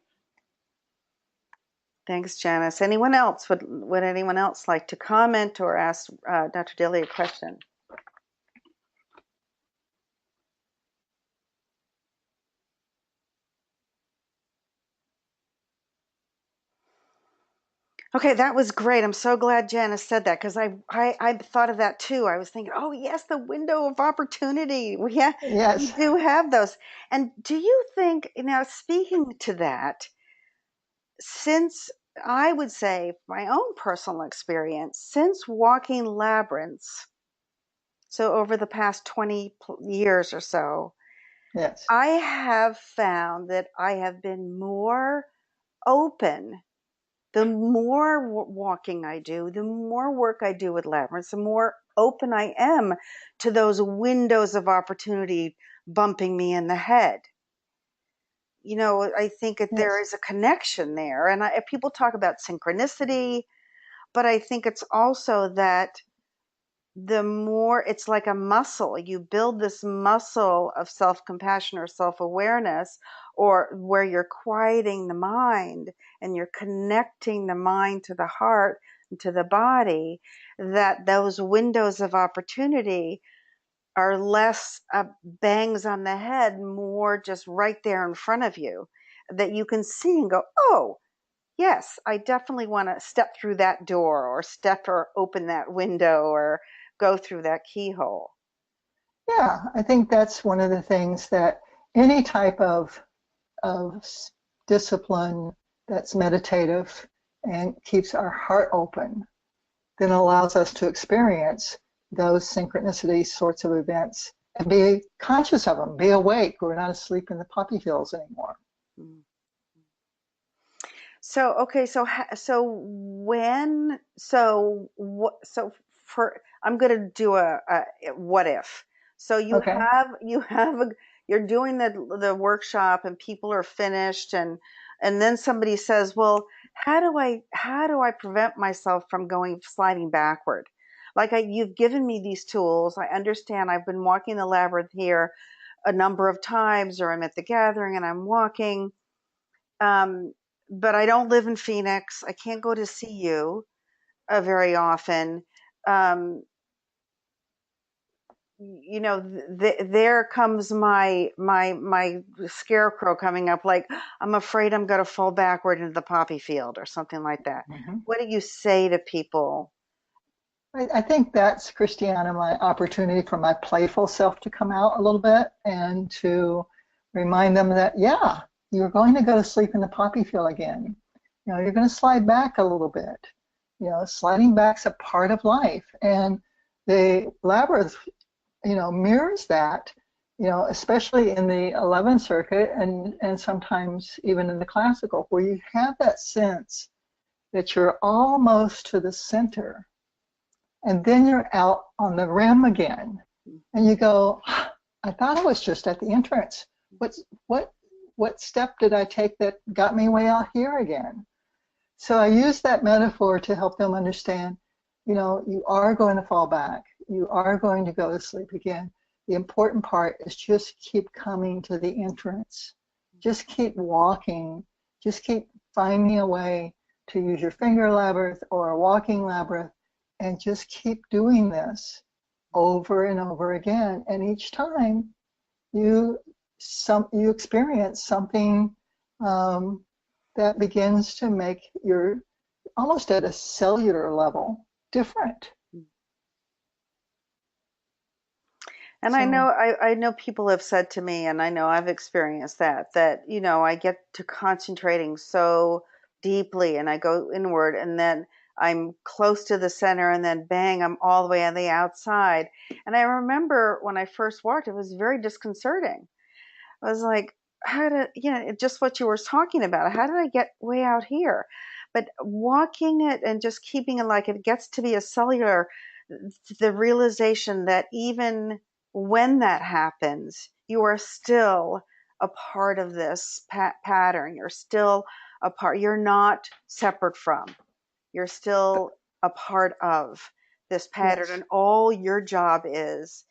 Thanks, Janice. Anyone else? Would anyone else like to comment or ask Dr. Dilley a question? Okay, that was great. I'm so glad Janice said that, because I thought of that too. I was thinking, oh yes, the window of opportunity. Yes. We do have those. And do you think, now speaking to that, since I would say my own personal experience, since walking labyrinths, so over the past 20 years or so,
yes,
I have found that I have been more open, the more walking I do, the more work I do with labyrinths, the more open I am to those windows of opportunity bumping me in the head. You know, I think that there is a connection there. And people talk about synchronicity, but I think it's also that the more, it's like a muscle. You build this muscle of self-compassion or self-awareness, or where you're quieting the mind and you're connecting the mind to the heart and to the body, that those windows of opportunity are less bangs on the head, more just right there in front of you, that you can see and go, oh, yes, I definitely want to step through that door, or step or open that window, or go through that keyhole.
Yeah, I think that's one of the things that any type of discipline that's meditative and keeps our heart open, then allows us to experience those synchronicity sorts of events and be conscious of them, be awake. We're not asleep in the poppy fields anymore.
Mm. So, okay, so I'm going to do a what if. So
Okay.
you're doing the workshop and people are finished, and then somebody says, well, how do I prevent myself from sliding backward? Like, you've given me these tools. I understand. I've been walking the labyrinth here a number of times, or I'm at the gathering and I'm walking. But I don't live in Phoenix. I can't go to see you very often. You know, there comes my scarecrow coming up, like, I'm afraid I'm going to fall backward into the poppy field or something like that.
Mm-hmm.
What do you say to people?
I think that's, Christiana, my opportunity for my playful self to come out a little bit and to remind them that, yeah, you're going to go to sleep in the poppy field again. You know, you're going to slide back a little bit. You know, sliding back's a part of life. And the labyrinth, you know, mirrors that, you know, especially in the 11th circuit and sometimes even in the classical, where you have that sense that you're almost to the center. And then you're out on the rim again, and you go, I thought I was just at the entrance. What step did I take that got me way out here again? So I use that metaphor to help them understand, you know, you are going to fall back. You are going to go to sleep again. The important part is just keep coming to the entrance. Just keep walking. Just keep finding a way to use your finger labyrinth or a walking labyrinth, and just keep doing this over and over again. And each time you experience something that begins to make your, almost at a cellular level, different.
And so, I know people have said to me, and I know I've experienced that, you know, I get to concentrating so deeply and I go inward, and then I'm close to the center, and then bang, I'm all the way on the outside. And I remember when I first walked, it was very disconcerting. I was like, just what you were talking about. How did I get way out here? But walking it and just keeping it, like, it gets to be a cellular, the realization that even when that happens, you are still a part of this pattern. You're still a part. You're not separate from. You're still a part of this pattern. Yes. And all your job is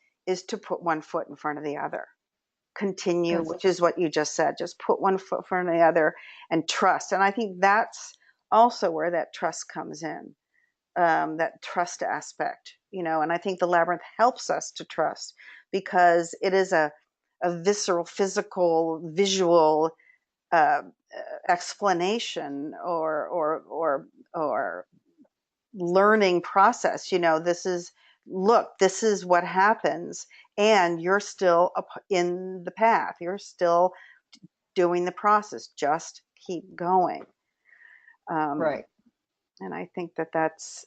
to put one foot in front of the other. Continue, which is what you just said. Just put one foot in front of the other and trust. And I think that's also where that trust comes in, that trust aspect, you know. And I think the labyrinth helps us to trust, because it is a visceral, physical, visual explanation or learning process. You know, this is what happens, and you're still in the path. You're still doing the process. Just keep going.
Right.
And I think that's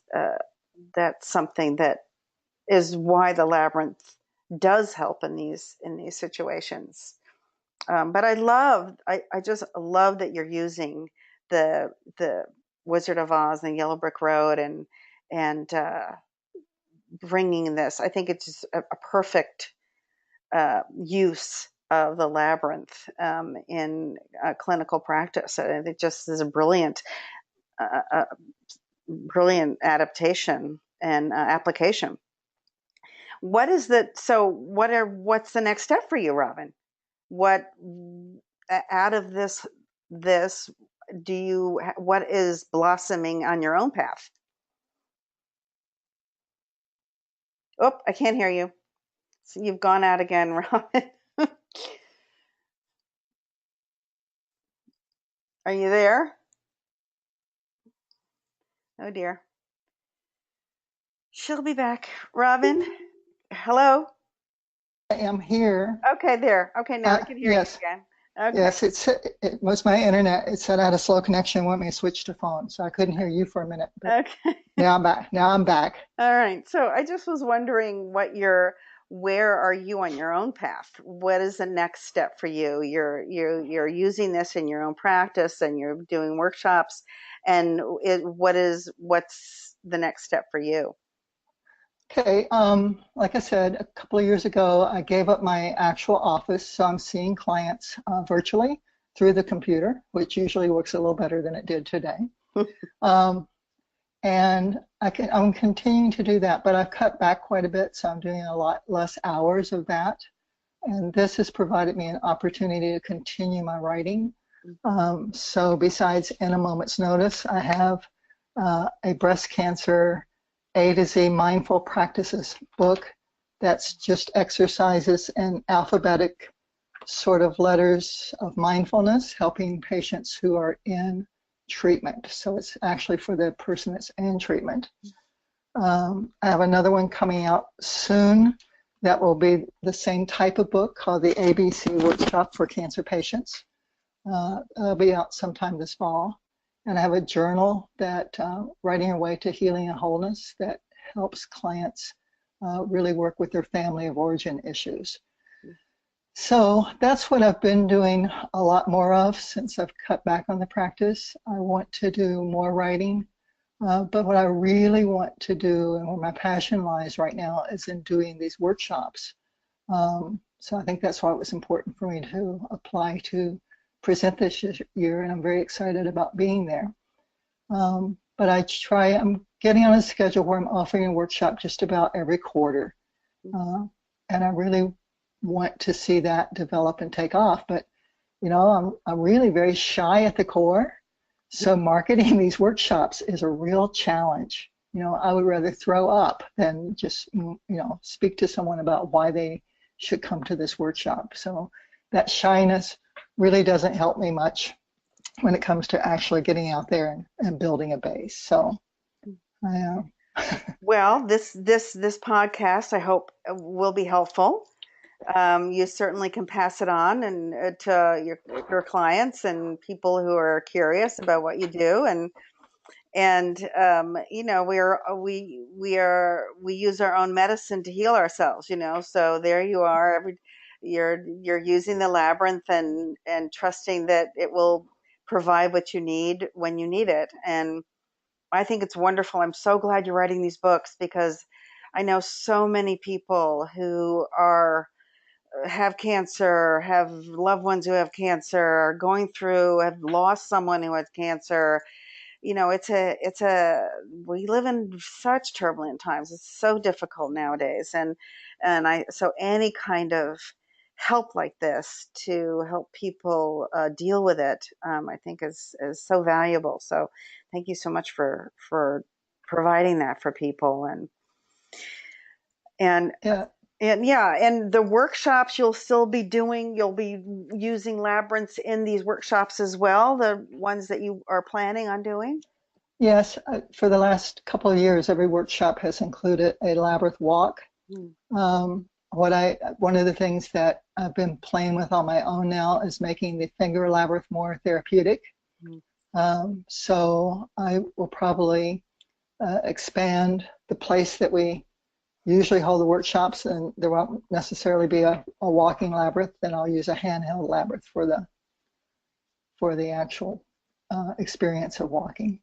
something that is why the labyrinth does help in these situations. But I just love that you're using the Wizard of Oz and Yellow Brick Road and bringing this. I think it's just a perfect use of the labyrinth in clinical practice. And it just is a brilliant adaptation and application. What's the next step for you, Robin? What out of this what is blossoming on your own path? Oh, I can't hear you. So you've gone out again, Robin. Are you there? Oh dear. She'll be back. Robin, hello?
I am here.
Okay, there. Okay, now I can hear
yes.
you again. Okay.
Yes, it was my internet. It said I had a slow connection, want me to switch to phone, so I couldn't hear you for a minute.
Okay.
Now I'm back.
All right. So I just was wondering where are you on your own path? What is the next step for you? You're using this in your own practice and you're doing workshops, and what's the next step for you?
Okay, like I said, a couple of years ago, I gave up my actual office, so I'm seeing clients virtually through the computer, which usually works a little better than it did today. And I'm continuing to do that, but I've cut back quite a bit, so I'm doing a lot less hours of that. And this has provided me an opportunity to continue my writing. So besides In a Moment's Notice, I have a breast cancer A to Z mindful practices book that's just exercises and alphabetic sort of letters of mindfulness, helping patients who are in treatment. So it's actually for the person that's in treatment. I have another one coming out soon that will be the same type of book called the ABC Workshop for Cancer Patients. It'll be out sometime this fall. And I have a journal that Writing Your Way to Healing and Wholeness that helps clients really work with their family of origin issues. So that's what I've been doing a lot more of since I've cut back on the practice. I want to do more writing, but what I really want to do and where my passion lies right now is in doing these workshops. So I think that's why it was important for me to apply to present this year, and I'm very excited about being there. But I'm getting on a schedule where I'm offering a workshop just about every quarter. And I really want to see that develop and take off. But, I'm really very shy at the core. So marketing these workshops is a real challenge. I would rather throw up than just, speak to someone about why they should come to this workshop. So that shyness really doesn't help me much when it comes to actually getting out there and building a base. So,
well, this podcast, I hope, will be helpful. You certainly can pass it on and to your clients and people who are curious about what you do, and we use our own medicine to heal ourselves. So there you are. You're using the labyrinth and trusting that it will provide what you need when you need it. And I think it's wonderful. I'm so glad you're writing these books, because I know so many people who have cancer, have loved ones who have cancer, are going through, have lost someone who has cancer. We live in such turbulent times. It's so difficult nowadays. So any kind of help like this to help people deal with it, I think is so valuable. So thank you so much for providing that for people. And the workshops you'll be using labyrinths in these workshops as well, the ones that you are planning on doing?
Yes, for the last couple of years, every workshop has included a labyrinth walk. One of the things that I've been playing with on my own now is making the finger labyrinth more therapeutic. So I will probably expand the place that we usually hold the workshops, and there won't necessarily be a walking labyrinth. Then I'll use a handheld labyrinth for the actual experience of walking.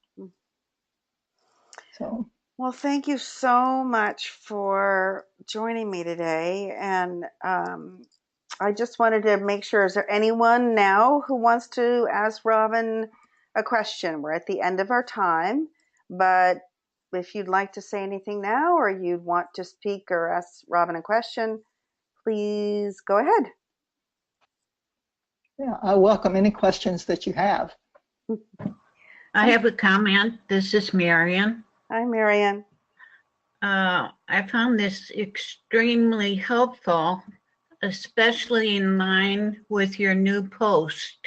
So.
Well, thank you so much for joining me today. And I just wanted to make sure, is there anyone now who wants to ask Robin a question? We're at the end of our time, but if you'd like to say anything now, or you'd want to speak or ask Robin a question, please go ahead.
Yeah, I welcome any questions that you have.
I have a comment. This is Marion.
Hi, Marion.
I found this extremely helpful, especially in line with your new post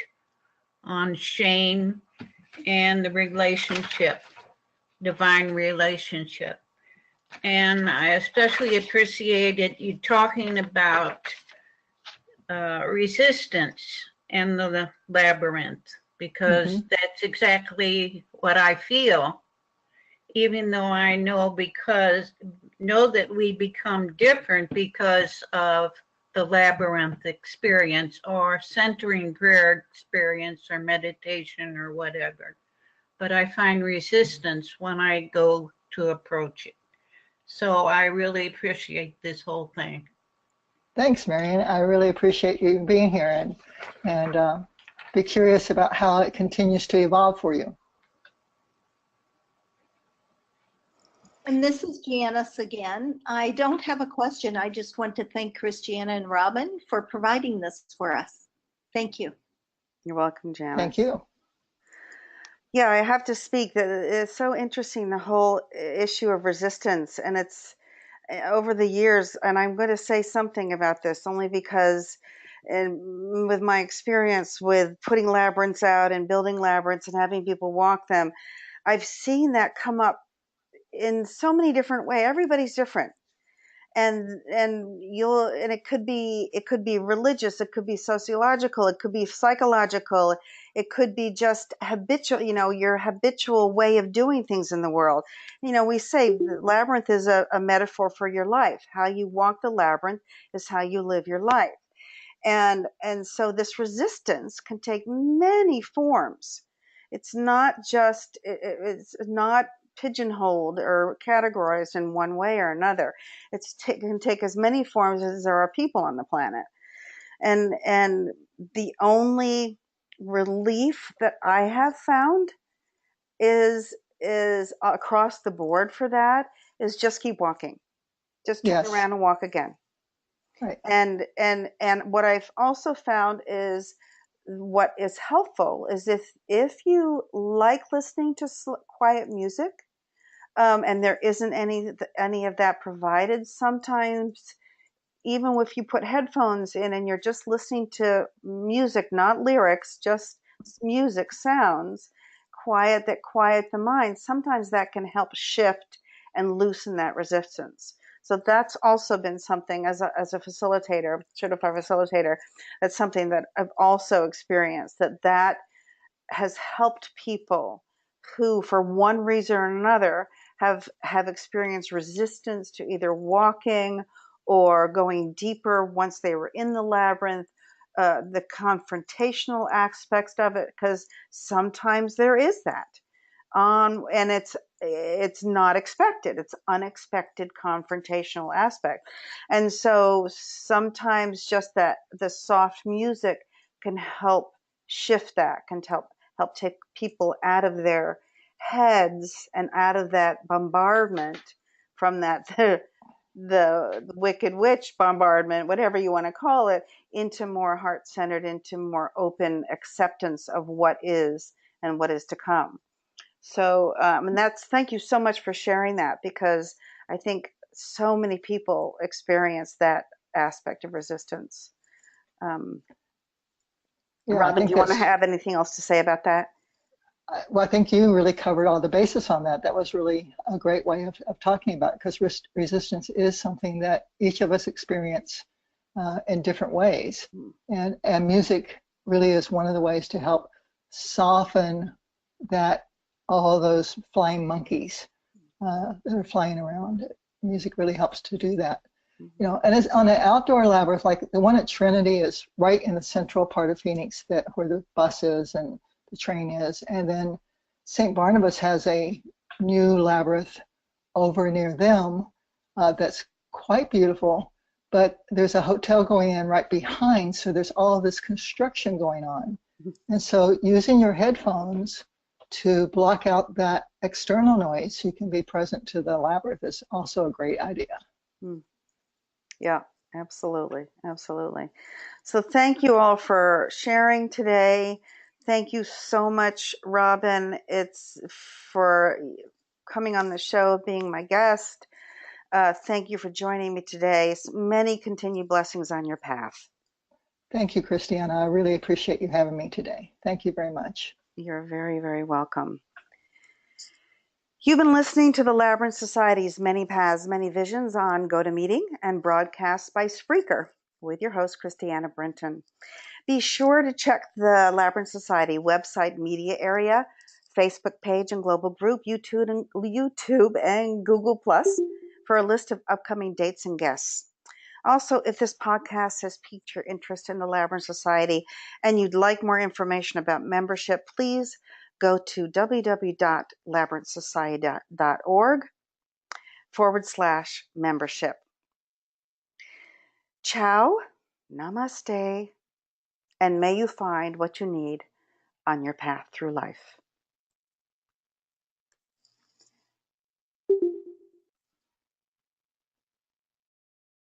on shame and the relationship, divine relationship. And I especially appreciated you talking about resistance and the labyrinth, because that's exactly what I feel. Even though I know that we become different because of the labyrinth experience or centering prayer experience or meditation or whatever. But I find resistance when I go to approach it. So I really appreciate this whole thing.
Thanks, Marion. I really appreciate you being here and be curious about how it continues to evolve for you.
And this is Janice again. I don't have a question. I just want to thank Christiana and Robin for providing this for us. Thank you.
You're welcome, Janice.
Thank you.
Yeah, I have to speak. That it's so interesting, the whole issue of resistance, and it's over the years. And I'm going to say something about this only because, with my experience with putting labyrinths out and building labyrinths and having people walk them, I've seen that come up in so many different ways. Everybody's different. And it could be religious, it could be sociological, it could be psychological, it could be just habitual, your habitual way of doing things in the world. We say the labyrinth is a metaphor for your life. How you walk the labyrinth is how you live your life. And so this resistance can take many forms. It's not it's not pigeonholed or categorized in one way or another. It can take as many forms as there are people on the planet. And the only relief that I have found is across the board for that is just keep walking. Just turn around and walk again.
Right.
And what I've also found is what is helpful is if you like listening to quiet music, and there isn't any of that provided, sometimes even if you put headphones in and you're just listening to music, not lyrics, just music sounds, that quiet the mind, sometimes that can help shift and loosen that resistance. So that's also been something as a facilitator, certified facilitator, that's something that I've also experienced, that has helped people who, for one reason or another, have experienced resistance to either walking or going deeper once they were in the labyrinth, the confrontational aspects of it, because sometimes there is that. And it's not expected. It's unexpected confrontational aspect. And so sometimes just that the soft music can help shift that, can help take people out of their heads and out of that bombardment from that the wicked witch bombardment, whatever you want to call it, into more heart-centered, into more open acceptance of what is and what is to come. So, and thank you so much for sharing that, because I think so many people experience that aspect of resistance. Robin, do you want to have anything else to say about that?
Well, I think you really covered all the basis on that. That was really a great way of talking about it, because resistance is something that each of us experience in different ways. And music really is one of the ways to help soften all those flying monkeys that are flying around. Music really helps to do that. And it's on an outdoor labyrinth, like the one at Trinity is right in the central part of Phoenix, where the bus is and the train is. And then St. Barnabas has a new labyrinth over near them that's quite beautiful, but there's a hotel going in right behind, so there's all this construction going on. And so using your headphones to block out that external noise so you can be present to the labyrinth is also a great idea.
Yeah, absolutely. Absolutely. So thank you all for sharing today. Thank you so much, Robin. It's for coming on the show, being my guest. Thank you for joining me today. Many continued blessings on your path.
Thank you, Christiana. I really appreciate you having me today. Thank you very much.
You're very, very welcome. You've been listening to the Labyrinth Society's Many Paths, Many Visions on GoToMeeting and broadcast by Spreaker with your host, Christiana Brinton. Be sure to check the Labyrinth Society website media area, Facebook page and global group, YouTube and Google Plus for a list of upcoming dates and guests. Also, if this podcast has piqued your interest in the Labyrinth Society and you'd like more information about membership, please go to www.labyrinthsociety.org/membership. Ciao, namaste, and may you find what you need on your path through life.